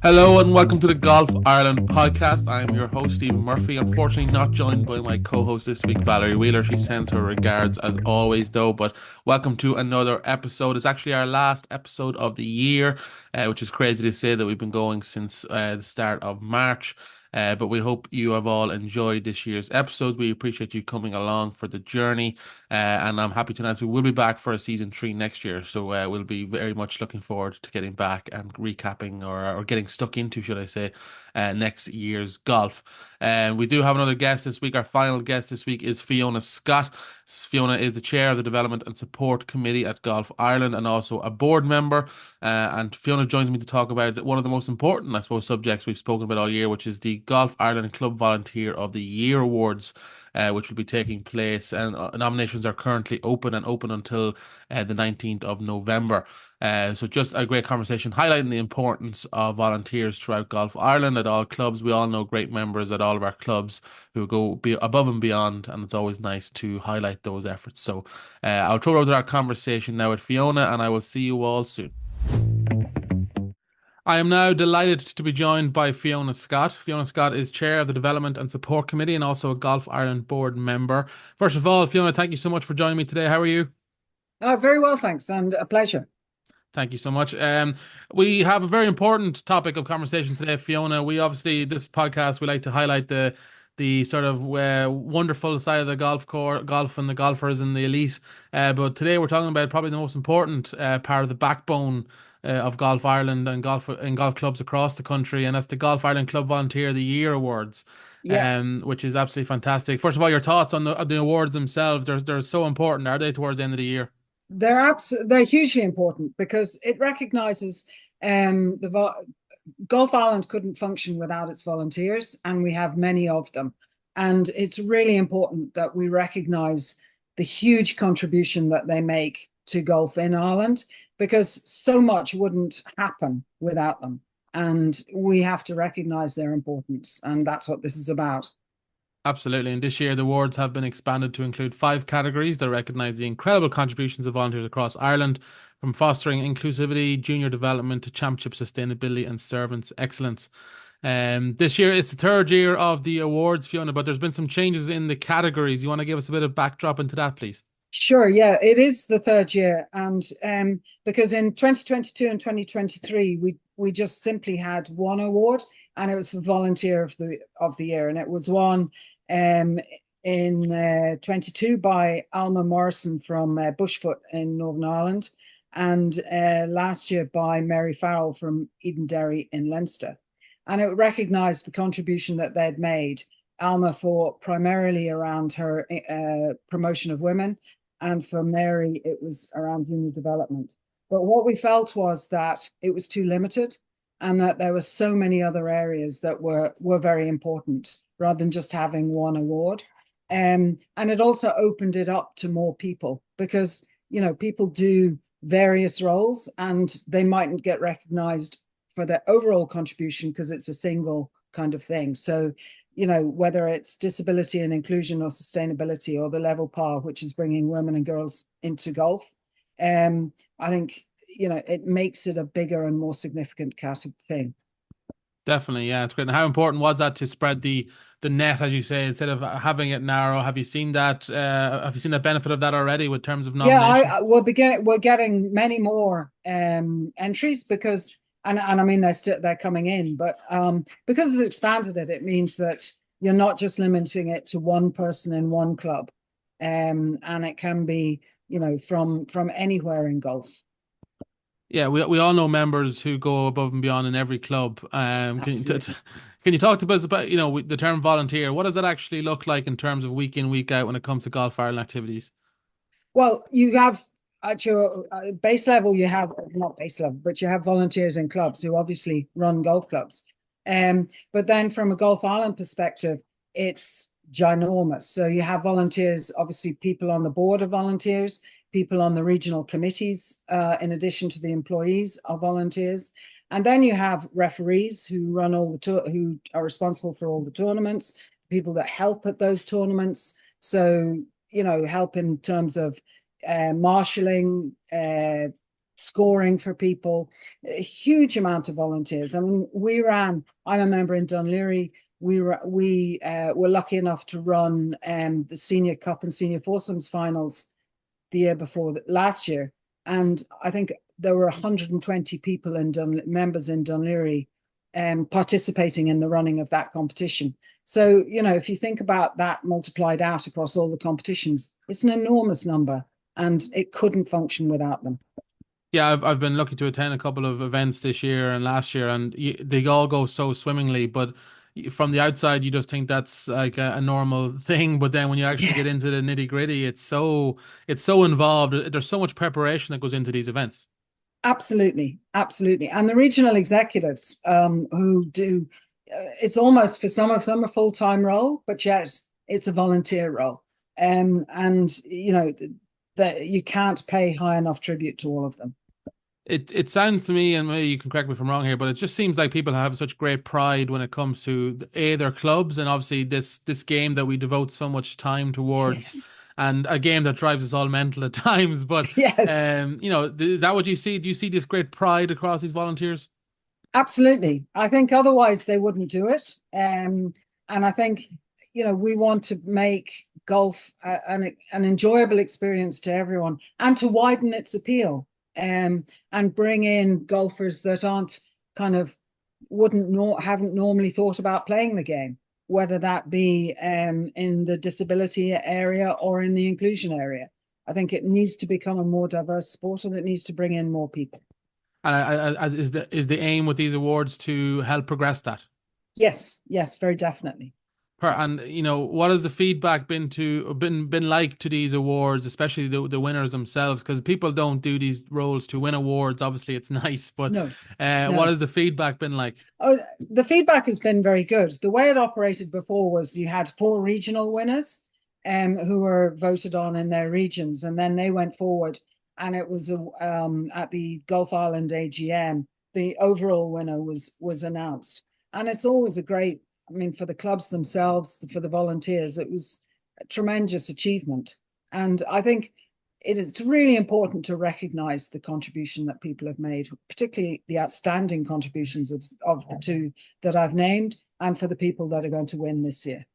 Hello and welcome to the Golf Ireland podcast. I am your host, Stephen Murphy. Unfortunately, not joined by my co host this week, Valerie Wheeler. She sends her regards as always, though. But welcome to another episode. It's actually our last episode of the year, which is crazy to say that we've been going since the start of March. But we hope you have all enjoyed this year's episode. We appreciate you coming along for the journey. And I'm happy to announce we will be back for a season three next year. So we'll be very much looking forward to getting back and recapping or getting stuck into, should I say, next year's golf. And we do have another guest this week. Our final guest this week is Fiona Scott. Fiona is the chair of the Development and Support Committee at Golf Ireland and also a board member. And Fiona joins me to talk about one of the most important, I suppose, subjects we've spoken about all year, which is the Golf Ireland Club Volunteer of the Year Awards, which will be taking place. And nominations are currently open and open until the 19th of November. So just a great conversation highlighting the importance of volunteers throughout Golf Ireland at all clubs. We all know great members at all of our clubs who go above and beyond, and it's always nice to highlight those efforts. So I'll throw over to our conversation now with Fiona, and I will see you all soon. I am now delighted to be joined by Fiona Scott. Fiona Scott is chair of the Development and Support Committee and also a Golf Ireland board member. First of all, Fiona, thank you so much for joining me today. How are you? Very well, thanks, and a pleasure. Thank you so much. We have a very important topic of conversation today, Fiona. We obviously, this podcast, we like to highlight the sort of wonderful side of the golf and the golfers and the elite. But today we're talking about probably the most important part of the backbone of Golf Ireland and golf clubs across the country, and that's the Golf Ireland Club Volunteer of the Year Awards, Yeah, which is absolutely fantastic. First of all, your thoughts on the awards themselves? They're so important, are they, towards the end of the year? they're hugely important because it recognises Gulf Island couldn't function without its volunteers, and we have many of them. And it's really important that we recognise the huge contribution that they make to golf in Ireland because so much wouldn't happen without them. And we have to recognise their importance, and that's what this is about. Absolutely. And this year, the awards have been expanded to include five categories that recognize the incredible contributions of volunteers across Ireland, from fostering inclusivity, junior development to championship sustainability and servants excellence. This year is the third year of the awards, Fiona, but there's been some changes in the categories. You want to give us a bit of backdrop into that, please? Sure, yeah, it is the third year, and because in 2022 and 2023 we just simply had one award, and it was for Volunteer of the Year, and it was won um, in 22 by Alma Morrison from Bushfoot in Northern Ireland, and last year by Mary Farrell from Edenderry in Leinster, and it recognised the contribution that they'd made. Alma for primarily around her promotion of women, and for Mary, it was around junior development. But what we felt was that it was too limited and that there were so many other areas that were very important rather than just having one award. And it also opened it up to more people because, people do various roles and they mightn't get recognized for their overall contribution because it's a single kind of thing. So whether it's disability and inclusion or sustainability or the level par, which is bringing women and girls into golf, I think, it makes it a bigger and more significant kind of thing. Definitely, yeah, it's great. And how important was that to spread the net, as you say, instead of having it narrow? Have you seen that? Have you seen the benefit of that already with terms of Yeah, nominations? we're getting many more entries because and I mean they're coming in, but because it's expanded it means that you're not just limiting it to one person in one club, and it can be from anywhere in golf. Yeah, we all know members who go above and beyond in every club. Absolutely. Can you talk to us about the term volunteer? What does that actually look like in terms of week in week out when it comes to Golf Ireland activities? Well, you have at your base level, you have not base level, but you have volunteers in clubs who obviously run golf clubs. But then from a Golf Island perspective, it's ginormous. So you have volunteers, obviously people on the board of volunteers, people on the regional committees, in addition to the employees are volunteers. And then you have referees who run who are responsible for all the tournaments, people that help at those tournaments. So help in terms of marshalling, scoring for people, a huge amount of volunteers. I mean, I'm a member in Dunleary. We were lucky enough to run the Senior Cup and Senior Foursomes finals the year before last year. And I think there were 120 people members in Dunleary participating in the running of that competition. So, if you think about that multiplied out across all the competitions, it's an enormous number and it couldn't function without them. Yeah, I've been lucky to attend a couple of events this year and last year, and they all go so swimmingly. But from the outside, you just think that's like a normal thing. But then when you actually Yeah, get into the nitty gritty, it's so involved. There's so much preparation that goes into these events. absolutely. Absolutely. And the regional executives who do, it's almost for some of them a full time role, but yet it's a volunteer role. And, that you can't pay high enough tribute to all of them. It sounds to me, and maybe you can correct me if I'm wrong here, but it just seems like people have such great pride when it comes to their clubs and obviously this game that we devote so much time towards, Yes. and a game that drives us all mental at times. But Yes. is that what you see? Do you see this great pride across these volunteers? Absolutely. I think otherwise they wouldn't do it. And I think, we want to make golf an enjoyable experience to everyone and to widen its appeal, and bring in golfers that aren't kind of haven't normally thought about playing the game, whether that be in the disability area or in the inclusion area. I think it needs to become a more diverse sport and it needs to bring in more people. And is the aim with these awards to help progress that? Yes, yes, very definitely. And what has the feedback been like to these awards, especially the winners themselves? Because people don't do these roles to win awards. Obviously, it's nice, but No, what no. has the feedback been like? Oh, the feedback has been very good. The way it operated before was you had four regional winners, who were voted on in their regions, and then they went forward, and it was at the Gulf Island AGM, the overall winner was announced, and it's always a great. I mean, for the clubs themselves, for the volunteers, it was a tremendous achievement, and I think it is really important to recognize the contribution that people have made, particularly the outstanding contributions of the two that I've named, and for the people that are going to win this year.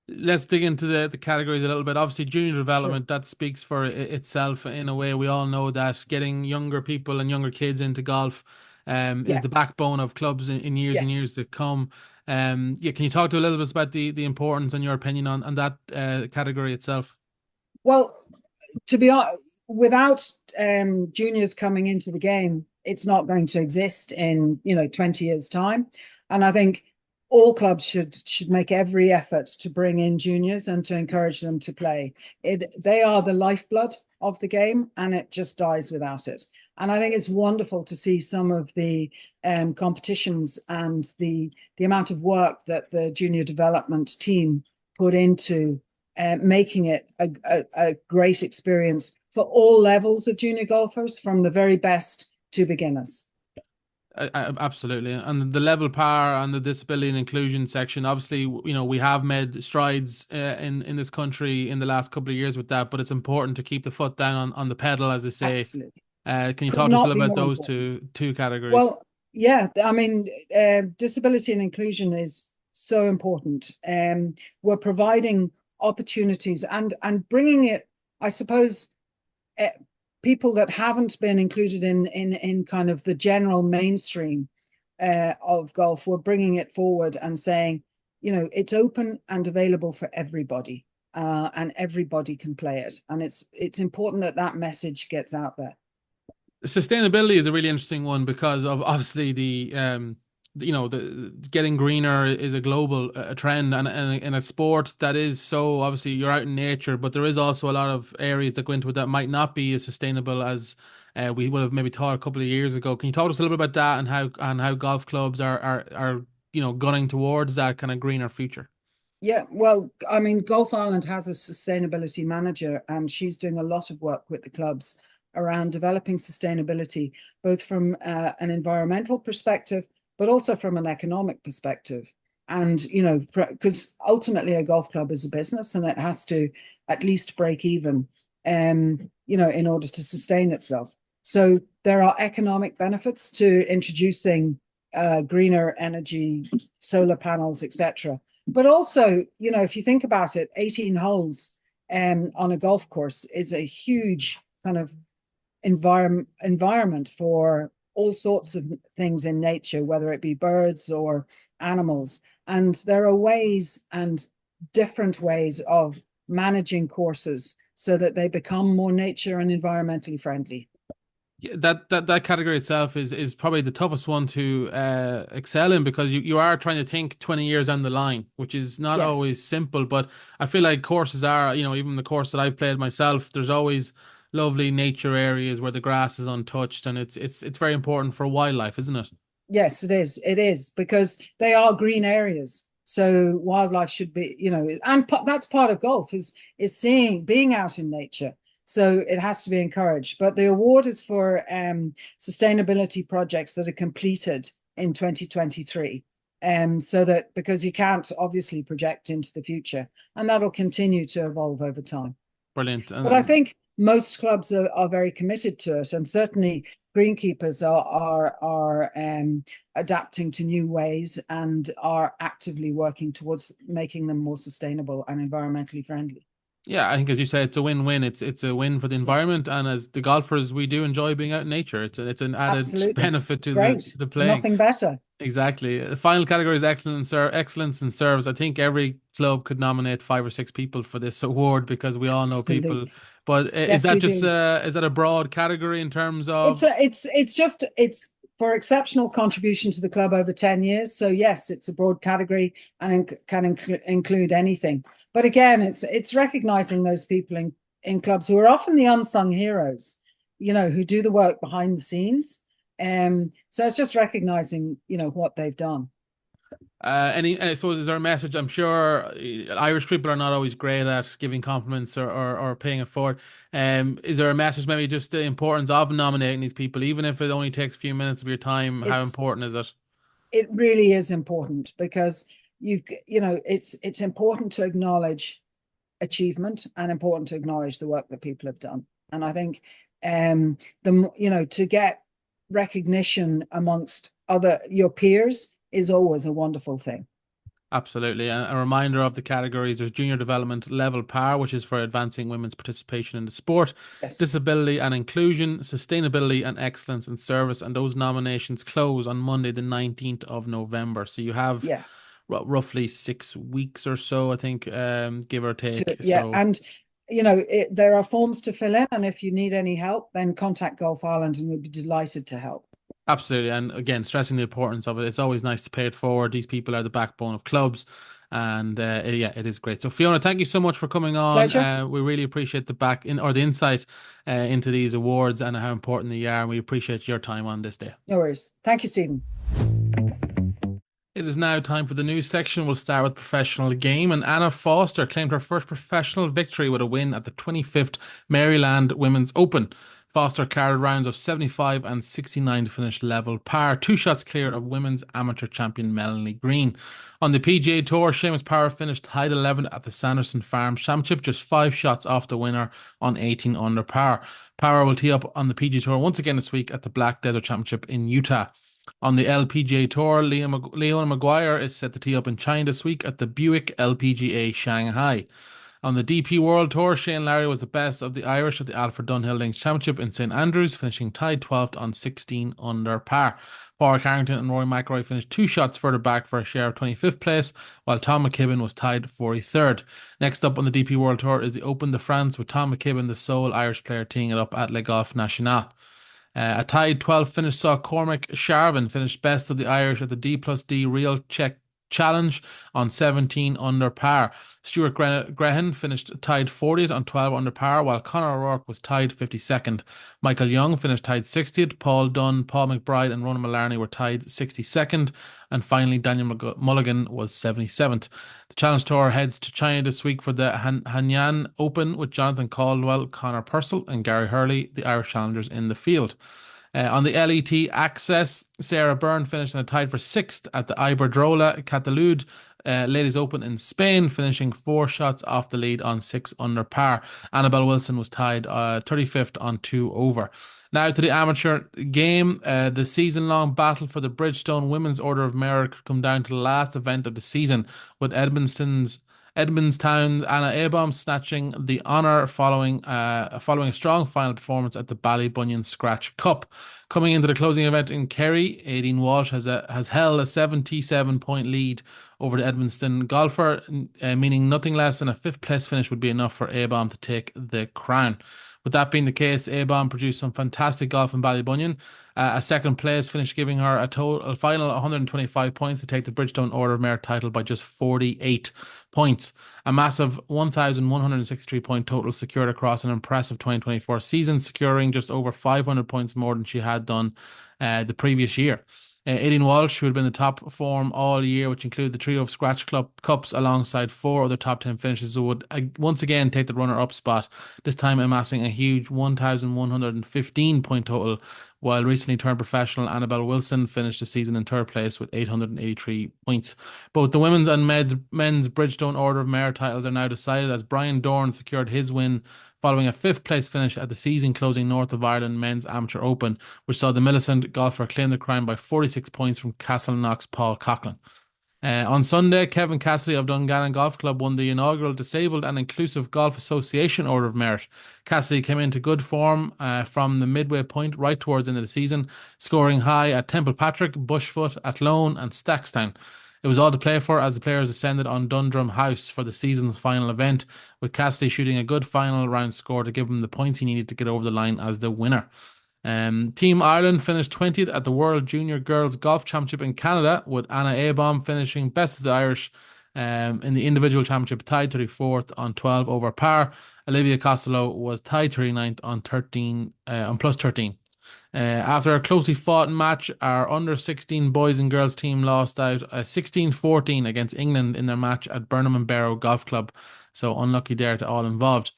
Let's dig into the categories a little bit. Obviously, junior Sure. development, that speaks for itself in a way. We all know that getting younger people and younger kids into golf is Yeah. the backbone of clubs in years and years Yes. to come. Yeah, can you talk to a little bit about the importance and your opinion on that category itself? Well, to be honest, without juniors coming into the game, it's not going to exist in 20 years' time. And I think all clubs should make every effort to bring in juniors and to encourage them to play. They are the lifeblood of the game, and it just dies without it. And I think it's wonderful to see some of the competitions and the amount of work that the junior development team put into making it a great experience for all levels of junior golfers, from the very best to beginners. Absolutely, and the level power and the disability and inclusion section. Obviously, we have made strides in this country in the last couple of years with that, but it's important to keep the foot down on the pedal, as they say. Absolutely. Can you Could talk to us a not little be about more those important. two categories? Well, yeah, I mean, disability and inclusion is so important. We're providing opportunities and bringing it, I suppose, uh, people that haven't been included in kind of the general mainstream of golf. We're bringing it forward and saying, it's open and available for everybody, and everybody can play it. And it's important that that message gets out there. Sustainability is a really interesting one because of obviously the getting greener is a global trend, and in a sport that is so obviously you're out in nature, but there is also a lot of areas that go into it that might not be as sustainable as we would have maybe thought a couple of years ago. Can you talk to us a little bit about that and how golf clubs are gunning towards that kind of greener future? Yeah, well, I mean, Gulf Island has a sustainability manager, and she's doing a lot of work with the clubs around developing sustainability, both from an environmental perspective, but also from an economic perspective. And, because ultimately a golf club is a business and it has to at least break even, in order to sustain itself. So there are economic benefits to introducing greener energy, solar panels, etc. But also, if you think about it, 18 holes on a golf course is a huge kind of environment for all sorts of things in nature, whether it be birds or animals. And there are ways and different ways of managing courses so that they become more nature and environmentally friendly. Yeah, that category itself is probably the toughest one to excel in, because you are trying to think 20 years down the line, which is not Yes. always simple. But I feel like courses are, even the course that I've played myself, there's always lovely nature areas where the grass is untouched, and it's very important for wildlife, isn't it? Yes, it is. It is because they are green areas. So wildlife should be, and that's part of golf is being out in nature. So it has to be encouraged. But the award is for sustainability projects that are completed in 2023. So that because you can't obviously project into the future, and that'll continue to evolve over time. Brilliant. But I think most clubs are very committed to it, and certainly greenkeepers are adapting to new ways and are actively working towards making them more sustainable and environmentally friendly. Yeah, I think as you say, it's a win-win. It's a win for the Yeah, environment, and as the golfers, we do enjoy being out in nature. It's an added absolutely. benefit It's to the great. to the playing. Nothing better. Exactly. The final category is excellence in service. I think every club could nominate five or six people for this award, because we all know people. Absolutely. But is Yes, that we just do. is that a broad category in terms It's of? a, it's just it's for exceptional contribution to the club over 10 years. So yes, it's a broad category and can include anything. But again, it's recognizing those people in clubs who are often the unsung heroes, who do the work behind the scenes. So it's just recognizing, what they've done. So is there a message? I'm sure Irish people are not always great at giving compliments or paying it forward. Is there a message, maybe just the importance of nominating these people, even if it only takes a few minutes of your time? How important is It's it? it really is important because it's important to acknowledge achievement and important to acknowledge the work that people have done. And I think to get recognition amongst other your peers is always a wonderful thing. Absolutely. And a reminder of the categories: there's junior development level power, which is for advancing women's participation in the sport, Yes. disability and inclusion, sustainability and excellence in service. And those nominations close on Monday, the 19th of November. So you have Yeah. roughly 6 weeks or so, I think, give or take. Yeah. So And there are forms to fill in, and if you need any help, then contact Gulf Island, and we'd be delighted to help. absolutely. And again, stressing the importance of it. It's always nice to pay it forward. These people are the backbone of clubs. And yeah, it is great. So Fiona, thank you so much for coming on. Pleasure. We really appreciate the back in or the insight into these awards and how important they are. And we appreciate your time on this day. No worries. Thank you, Stephen. It is now time for the news section. We'll start with professional game, and Anna Foster claimed her first professional victory with a win at the 25th Maryland Women's Open. Foster carried rounds of 75 and 69 to finish level par, two shots clear of women's amateur champion Melanie Green. On the PGA Tour, Seamus Power finished tied 11th at the Sanderson Farms Championship, just 5 shots off the winner on 18 under par. Power will tee up on the PGA Tour once again this week at the Black Desert Championship in Utah. On the LPGA Tour, Leona Maguire is set to tee up in China this week at the Buick LPGA Shanghai. On the DP World Tour, Shane Lowry was the best of the Irish at the Alfred Dunhill Links Championship in St Andrews, finishing tied 12th on 16 under par. Paul Carrington and Rory McIlroy finished 2 shots further back for a share of 25th place, while Tom McKibben was tied 43rd. Next up on the DP World Tour is the Open de France, with Tom McKibben, the sole Irish player, teeing it up at Le Golf National. A tied 12th finish saw Cormac Sharvin finish best of the Irish at the D plus D Real Check Challenge on 17 under par. Stuart Grehan finished tied 40th on 12 under par, while Conor O'Rourke was tied 52nd. Michael Young finished tied 60th. Paul Dunn, Paul McBride, and Ronan Mullarney were tied 62nd. And finally, Daniel Mulligan was 77th. The Challenge Tour heads to China this week for the Hainan Open, with Jonathan Caldwell, Conor Purcell, and Gary Hurley, the Irish challengers, in the field. On the LET Access, Sarah Byrne finished in a tied for 6th at the Iberdrola Catalude Ladies Open in Spain, finishing 4 shots off the lead on 6 under par. Annabelle Wilson was tied 35th on 2 over. Now to the amateur game. The season-long battle for the Bridgestone Women's Order of Merit could come down to the last event of the season, with Edmonstown's Anna Abom snatching the honour following a strong final performance at the Ballybunion Scratch Cup. Coming into the closing event in Kerry, Aideen Walsh has held a 77-point lead over the Edmonton golfer, meaning nothing less than a fifth place finish would be enough for Abom to take the crown. With that being the case, Abom produced some fantastic golf in Ballybunion. A second place finish, giving her a final 125 points to take the Bridgestone Order of Merit title by just 48 points. A massive 1,163 point total secured across an impressive 2024 season, securing just over 500 points more than she had done the previous year. Aideen Walsh, who had been in the top form all year, which included the trio of Scratch Club Cups alongside 4 other top 10 finishes, would once again take the runner-up spot, this time amassing a huge 1,115 point total, while recently turned professional Annabelle Wilson finished the season in third place with 883 points. Both the women's and men's Bridgestone Order of Merit titles are now decided, as Brian Dorn secured his win following a fifth place finish at the season closing North of Ireland Men's Amateur Open, which saw the Millicent golfer claim the crown by 46 points from Castleknock's Paul Coughlin. On Sunday, Kevin Cassidy of Dungannon Golf Club won the inaugural Disabled and Inclusive Golf Association Order of Merit. Cassidy came into good form from the midway point right towards the end of the season, scoring high at Templepatrick, Bushfoot, Athlone and Stackstown. It was all to play for as the players ascended on Dundrum House for the season's final event, with Cassidy shooting a good final round score to give him the points he needed to get over the line as the winner. Team Ireland finished 20th at the World Junior Girls Golf Championship in Canada, with Anna Abom finishing best of the Irish in the individual championship, tied 34th on 12 over par. Olivia Costello was tied 39th on plus 13. After a closely fought match, our under-16 boys and girls team lost out 16-14 against England in their match at Burnham and Barrow Golf Club. So unlucky there to all involved.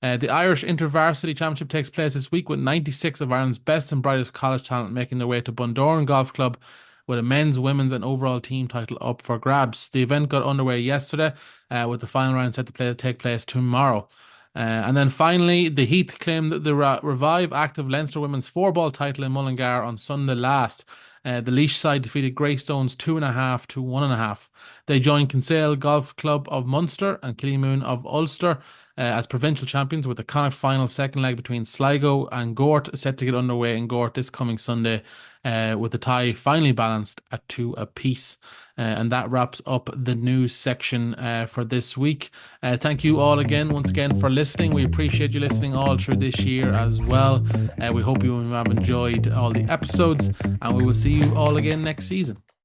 The Irish Inter-Varsity Championship takes place this week, with 96 of Ireland's best and brightest college talent making their way to Bundoran Golf Club, with a men's, women's and overall team title up for grabs. The event got underway yesterday, with the final round set to take place tomorrow. And then finally, the Heath claimed the Revive Active Leinster Women's 4-ball title in Mullingar on Sunday last. The Laois side defeated Greystones 2.5 to 1.5. They joined Kinsale Golf Club of Munster and Killymoon of Ulster as provincial champions, with the Connacht final second leg between Sligo and Gort set to get underway in Gort this coming Sunday, with the tie finally balanced at 2 apiece. And that wraps up the news section for this week. Thank you all once again for listening. We appreciate you listening all through this year as well. We hope you have enjoyed all the episodes, and we will see you all again next season.